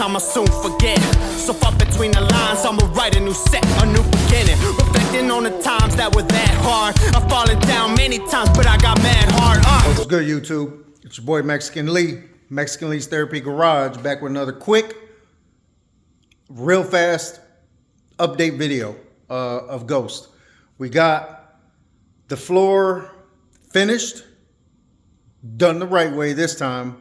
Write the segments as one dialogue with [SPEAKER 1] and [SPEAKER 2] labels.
[SPEAKER 1] time I'll soon forget. So far between the lines, I'ma write a new set, a new beginning. Reflecting on the times that were that hard. I've fallen down many times, but I got mad hard.
[SPEAKER 2] What's good, YouTube? It's your boy Mexican Lee, Mexican Lee's Therapy Garage, back with another quick, real fast update video of GhoSSt. We got the floor finished, done the right way this time.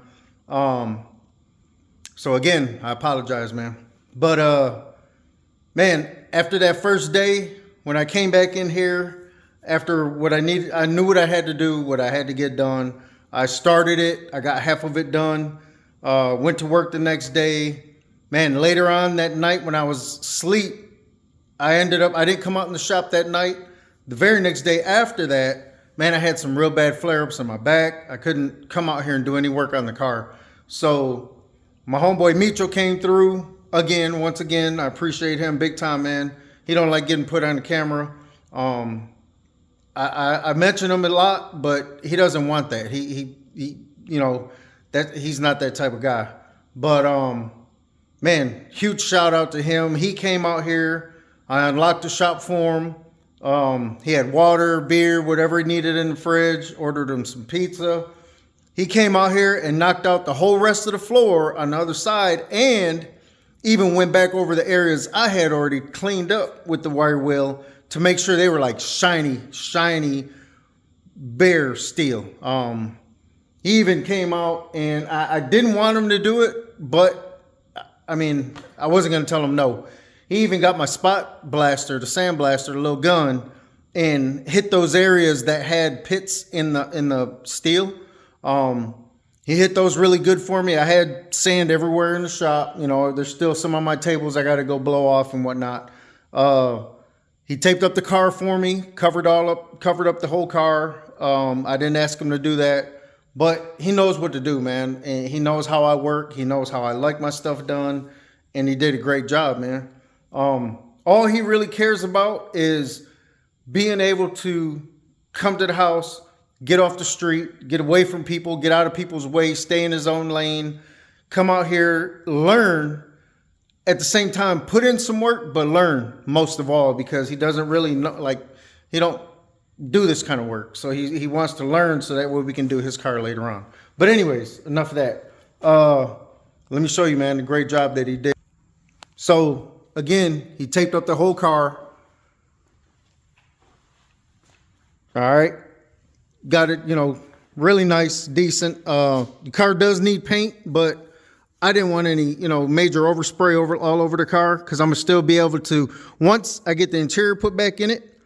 [SPEAKER 2] So again, I apologize, man. But man, after that first day, when I came back in here, after what I needed, I knew what I had to do, what I had to get done. I started it. I got half of it done. Went to work the next day. Man, later on that night when I was asleep, I didn't come out in the shop that night. The very next day after that, man, I had some real bad flare-ups on my back. I couldn't come out here and do any work on the car. So my homeboy Micho came through again, once again. I appreciate him big time, man. He don't like getting put on the camera. I mention him a lot, but he doesn't want that. He you know, that he's not that type of guy. But man, huge shout out to him. He came out here. I unlocked the shop for him. He had water, beer, whatever he needed in the fridge. Ordered him some pizza. He came out here and knocked out the whole rest of the floor on the other side, and even went back over the areas I had already cleaned up with the wire wheel to make sure they were like shiny, bare steel. He even came out, and I didn't want him to do it, but I mean, I wasn't going to tell him no. He even got my spot blaster, the sand blaster, the little gun, and hit those areas that had pits in the steel. He hit those really good for me. I had sand everywhere in the shop. You know, there's still some on my tables I got to go blow off and whatnot. He taped up the car for me, covered up the whole car. I didn't ask him to do that, but he knows what to do, man. And he knows how I work. He knows how I like my stuff done, and he did a great job, man. All he really cares about is being able to come to the house, get off the street, get away from people, get out of people's way, stay in his own lane, come out here, learn. At the same time, put in some work, but learn most of all, because he doesn't really know, like, he don't do this kind of work. So he wants to learn so that way we can do his car later on. But anyways, enough of that. Let me show you, man, the great job that he did. So again, he taped up the whole car. All right. Got it, you know, really nice, decent. The car does need paint, but I didn't want any, you know, major overspray all over the car, because I'm going to still be able to, once I get the interior put back in it,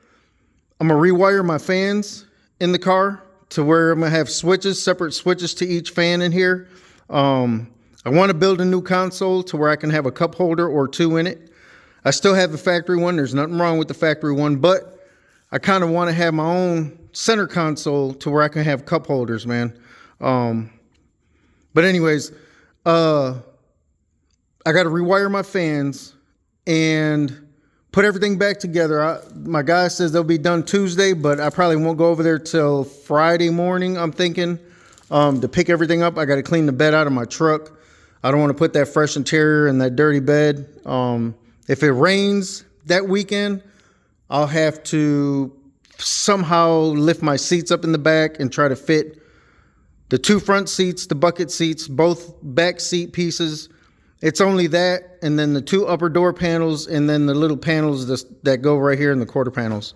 [SPEAKER 2] I'm going to rewire my fans in the car to where I'm going to have switches, separate switches to each fan in here. I want to build a new console to where I can have a cup holder or two in it. I still have the factory one. There's nothing wrong with the factory one, but I kind of want to have my own center console to where I can have cup holders, man. But anyways, I got to rewire my fans and put everything back together. My guy says they'll be done Tuesday, but I probably won't go over there till Friday morning, I'm thinking, to pick everything up. I got to clean the bed out of my truck. I don't want to put that fresh interior in that dirty bed. If it rains that weekend, I'll have to somehow lift my seats up in the back and try to fit the two front seats, the bucket seats, both back seat pieces. It's only that, and then the two upper door panels, and then the little panels that go right here in the quarter panels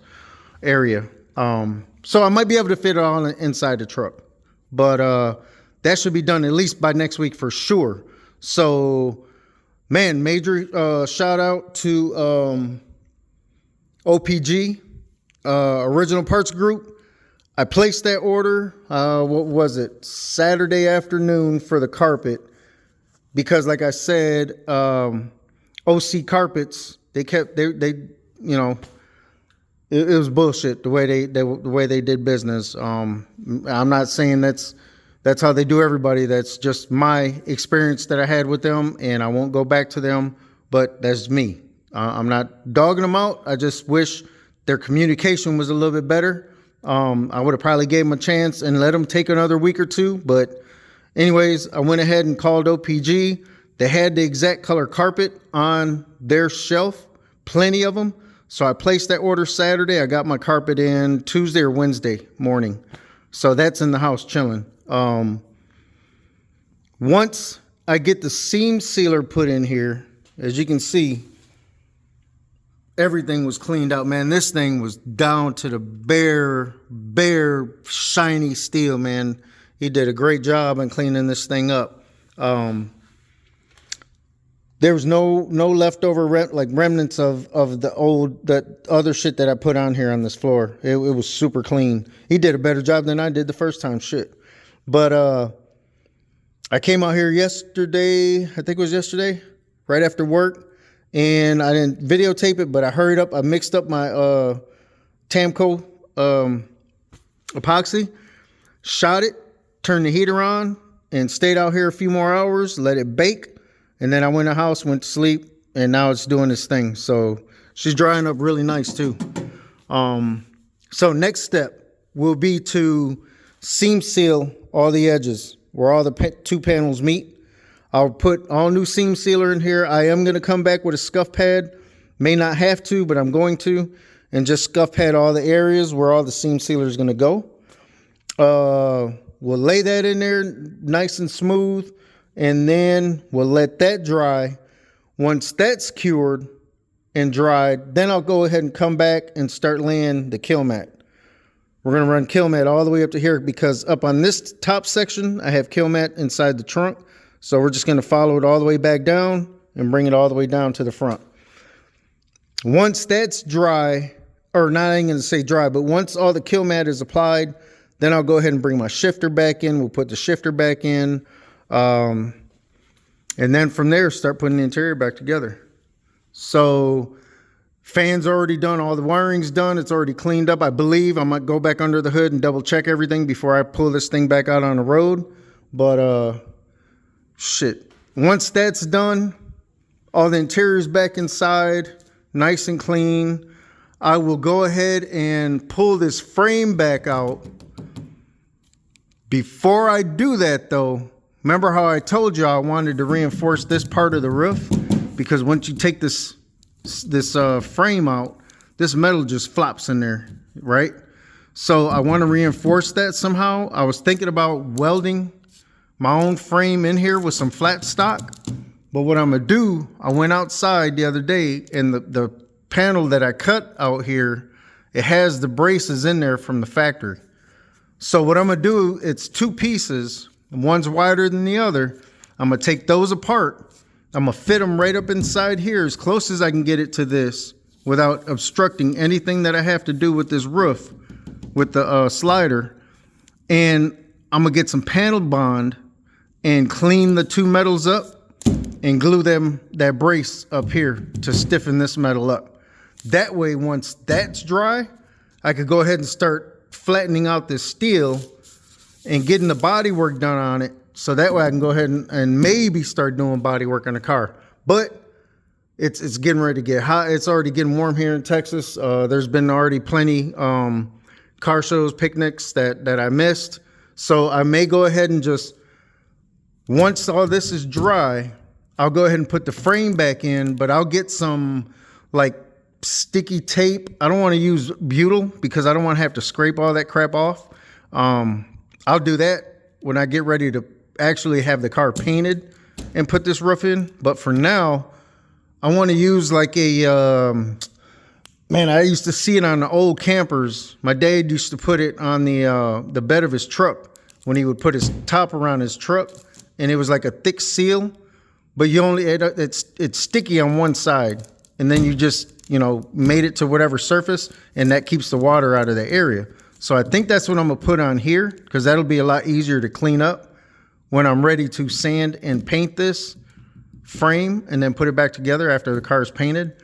[SPEAKER 2] area. So I might be able to fit it all inside the truck, but that should be done at least by next week for sure. So, man, major shout out to OPG, Original Parts Group. I placed that order, what was it, Saturday afternoon for the carpet, because like I said, OC Carpets, they you know, it was bullshit the way they did business. I'm not saying that's how they do everybody. That's just my experience that I had with them, and I won't go back to them, but that's me. I'm not dogging them out. I just wish their communication was a little bit better. I would have probably gave them a chance and let them take another week or two. But anyways, I went ahead and called OPG. They had the exact color carpet on their shelf, plenty of them. So I placed that order Saturday. I got my carpet in Tuesday or Wednesday morning. So that's in the house chilling. Once I get the seam sealer put in here, as you can see, everything was cleaned out, man. This thing was down to the bare, shiny steel, man. He did a great job on cleaning this thing up. There was no leftover remnants of that other shit that I put on here on this floor. It was super clean. He did a better job than I did the first time, shit. But I came out here yesterday, I think it was yesterday, right after work, and I didn't videotape it, but I hurried up. I mixed up my Tamco epoxy, shot it, turned the heater on, and stayed out here a few more hours, let it bake, and then I went in the house, went to sleep, and now it's doing this thing. So she's drying up really nice too. So next step will be to seam seal all the edges where all the two panels meet. I'll put all new seam sealer in here. I am going to come back with a scuff pad. May not have to, but I'm going to. And just scuff pad all the areas where all the seam sealer is going to go. We'll lay that in there nice and smooth. And then we'll let that dry. Once that's cured and dried, then I'll go ahead and come back and start laying the kill mat. We're going to run kill mat all the way up to here because up on this top section, I have kill mat inside the trunk. So we're just going to follow it all the way back down and bring it all the way down to the front. Once that's dry, or not, I ain't going to say dry, but once all the kill mat is applied, then I'll go ahead and bring my shifter back in. We'll put the shifter back in. And then from there, start putting the interior back together. So fan's already done. All the wiring's done. It's already cleaned up. I believe I might go back under the hood and double check everything before I pull this thing back out on the road. But, shit. Once that's done, all the interior's back inside, nice and clean. I will go ahead and pull this frame back out. Before I do that though, remember how I told you I wanted to reinforce this part of the roof? Because once you take this frame out, this metal just flops in there, right? So I want to reinforce that somehow. I was thinking about welding my own frame in here with some flat stock. But what I'm going to do, I went outside the other day and the panel that I cut out here, it has the braces in there from the factory. So what I'm going to do, it's two pieces. One's wider than the other. I'm going to take those apart. I'm going to fit them right up inside here as close as I can get it to this without obstructing anything that I have to do with this roof with the slider. And I'm going to get some panel bond and clean the two metals up and glue that brace up here to stiffen this metal up. That way, once that's dry, I could go ahead and start flattening out this steel and getting the body work done on it. So that way I can go ahead and maybe start doing body work on the car. But it's getting ready to get hot. It's already getting warm here in Texas. There's been already plenty car shows, picnics that I missed. So I may go ahead and just, once all this is dry, I'll go ahead and put the frame back in, but I'll get some like sticky tape. I don't want to use butyl because I don't want to have to scrape all that crap off. I'll do that when I get ready to actually have the car painted and put this roof in. But for now, I want to use like a, man, I used to see it on the old campers. My dad used to put it on the bed of his truck when he would put his top around his truck, and it was like a thick seal, but you only, it's sticky on one side, and then you just, made it to whatever surface, and that keeps the water out of the area. So I think that's what I'm gonna put on here, because that'll be a lot easier to clean up when I'm ready to sand and paint this frame and then put it back together after the car is painted.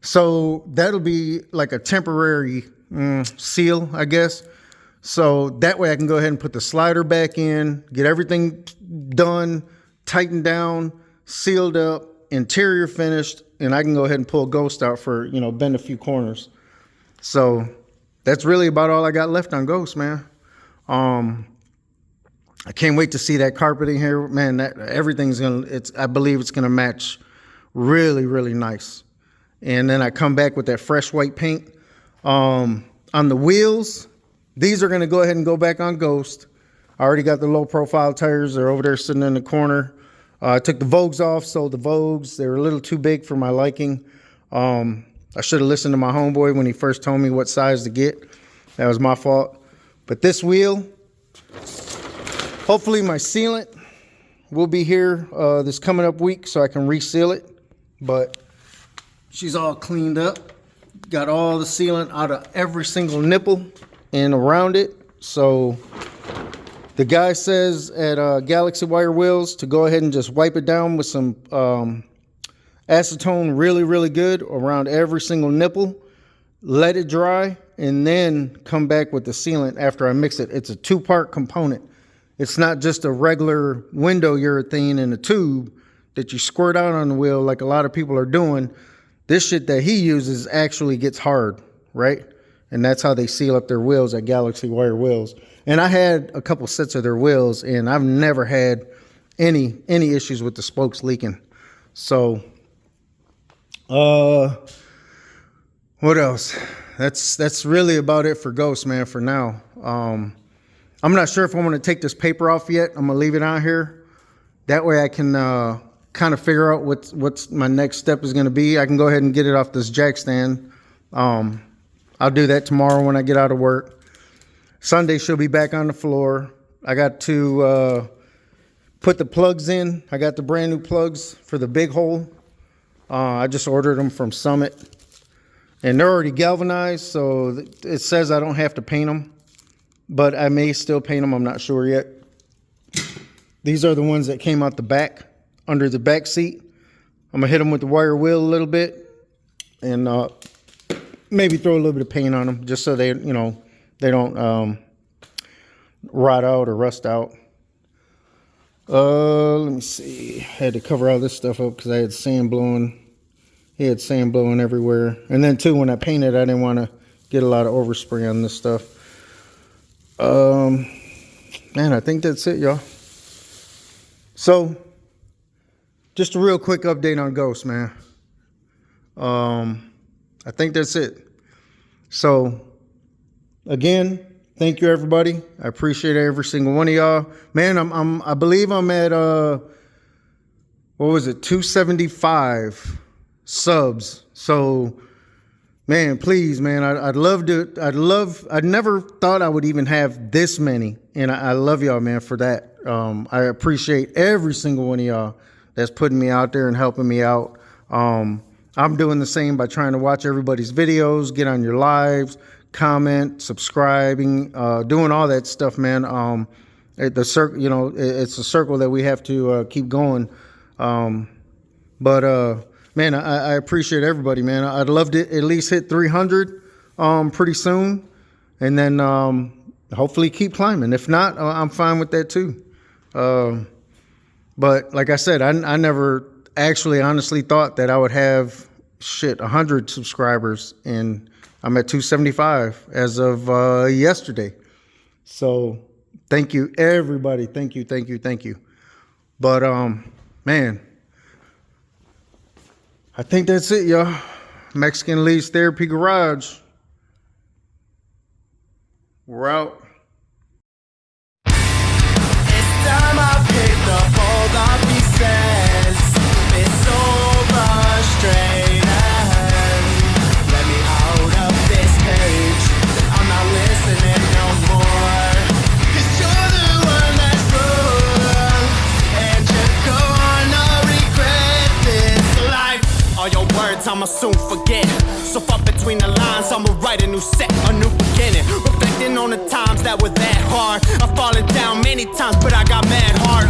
[SPEAKER 2] So that'll be like a temporary seal, I guess. So that way I can go ahead and put the slider back in, get everything done, tightened down, sealed up, interior finished, and I can go ahead and pull GhoSSt out for, bend a few corners. So that's really about all I got left on GhoSSt, man. I can't wait to see that carpeting here, man. That everything's I believe it's gonna match really, really nice. And then I come back with that fresh white paint. On the wheels, these are gonna go ahead and go back on GhoSSt. I already got the low profile tires. They're over there sitting in the corner. I took the Vogues off, sold the Vogues. They were a little too big for my liking. I should have listened to my homeboy when he first told me what size to get. That was my fault. But this wheel, hopefully my sealant will be here this coming up week so I can reseal it. But she's all cleaned up. Got all the sealant out of every single nipple and around it. So the guy says at Galaxy Wire Wheels to go ahead and just wipe it down with some acetone really, really good around every single nipple. Let it dry and then come back with the sealant after I mix it. It's a two-part component. It's not just a regular window urethane in a tube that you squirt out on the wheel like a lot of people are doing. This shit that he uses actually gets hard, right? And that's how they seal up their wheels at Galaxy Wire Wheels. And I had a couple sets of their wheels, and I've never had any issues with the spokes leaking. So, what else? That's really about it for GhoSSt, man, for now. I'm not sure if I'm going to take this paper off yet. I'm going to leave it on here. That way I can kind of figure out what's my next step is going to be. I can go ahead and get it off this jack stand. I'll do that tomorrow when I get out of work. Sunday she'll be back on the floor. I got to put the plugs in. I got the brand new plugs for the big hole. I just ordered them from Summit. And they're already galvanized, so it says I don't have to paint them. But I may still paint them, I'm not sure yet. These are the ones that came out the back, under the back seat. I'm gonna hit them with the wire wheel a little bit and maybe throw a little bit of paint on them just so they, they don't rot out or rust out. Let me see. I had to cover all this stuff up because I had sand blowing. He had sand blowing everywhere. And then too, when I painted, I didn't want to get a lot of overspray on this stuff. Man, I think that's it, y'all. So, just a real quick update on GhoSSt, man. I think that's it. So, again, thank you, everybody. I appreciate every single one of y'all. Man, I believe I'm at, what was it, 275 subs. So, man, please, man, I'd never thought I would even have this many. And I love y'all, man, for that. I appreciate every single one of y'all that's putting me out there and helping me out. I'm doing the same by trying to watch everybody's videos, get on your lives, comment, subscribing, doing all that stuff, man. The circle, it's a circle that we have to keep going. Man, I appreciate everybody, man. I'd love to at least hit 300 pretty soon, and then hopefully keep climbing. If not, I'm fine with that too. But like I said, I never actually honestly thought that I would have 100 subscribers, and I'm at 275 as of yesterday. So thank you, everybody. Thank you. But man, I think that's it, y'all. Mexican Lee's Therapy Garage. We're out.
[SPEAKER 1] It's time I picked up all the pieces. It's so frustrating. Let me out of this cage. I'm not listening no more. 'Cause you're the one that's wrong, and you're gonna regret this life. All your words I'ma soon forget. So far between the lines, I'ma write a new set, a new beginning. Reflecting on the times that were that hard. I've fallen down many times, but I got mad hard.